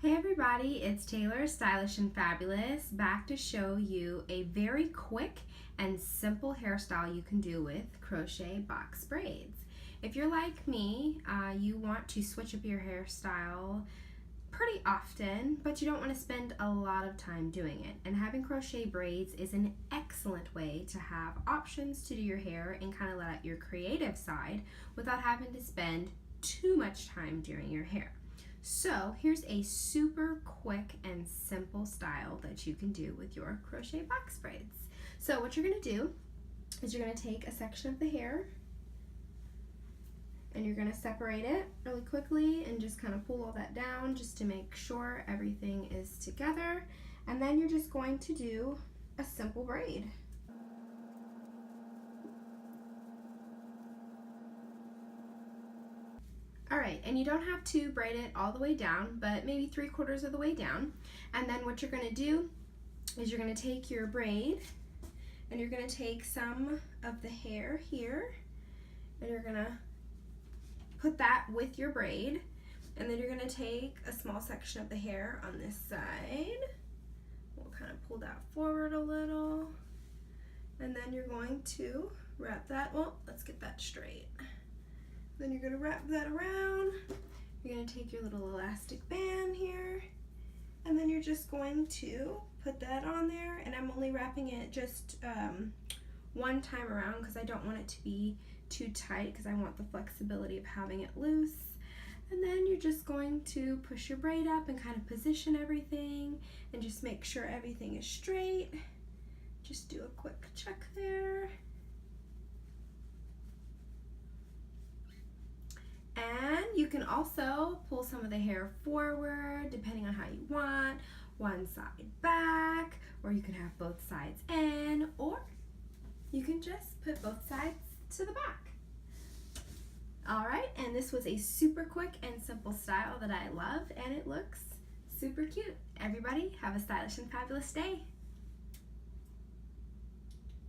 Hey everybody, it's Taylor, Stylish and Fabulous, back to show you a very quick and simple hairstyle you can do with crochet box braids. If you're like me, you want to switch up your hairstyle pretty often, but you don't want to spend a lot of time doing it. And having crochet braids is an excellent way to have options to do your hair and kind of let out your creative side without having to spend too much time doing your hair. So here's a super quick and simple style that you can do with your crochet box braids. So what you're going to do is you're going to take a section of the hair and you're going to separate it really quickly and just kind of pull all that down just to make sure everything is together. And then you're just going to do a simple braid. Alright, and you don't have to braid it all the way down, but maybe 3/4 of the way down. And then what you're going to do is you're going to take your braid and you're going to take some of the hair here and you're going to put that with your braid, and then you're going to take a small section of the hair on this side. We'll kind of pull that forward a little, and then you're going to wrap that, well, let's get that straight. Then you're going to wrap that around. You're going to take your little elastic band here, and then you're just going to put that on there, and I'm only wrapping it just one time around because I don't want it to be too tight because I want the flexibility of having it loose. And then you're just going to push your braid up and kind of position everything and just make sure everything is straight. Just do a quick check there. And you can also pull some of the hair forward depending on how you want, one side back, or you can have both sides in, or you can just put both sides to the back. Alright, and this was a super quick and simple style that I love, and it looks super cute. Everybody have a stylish and fabulous day.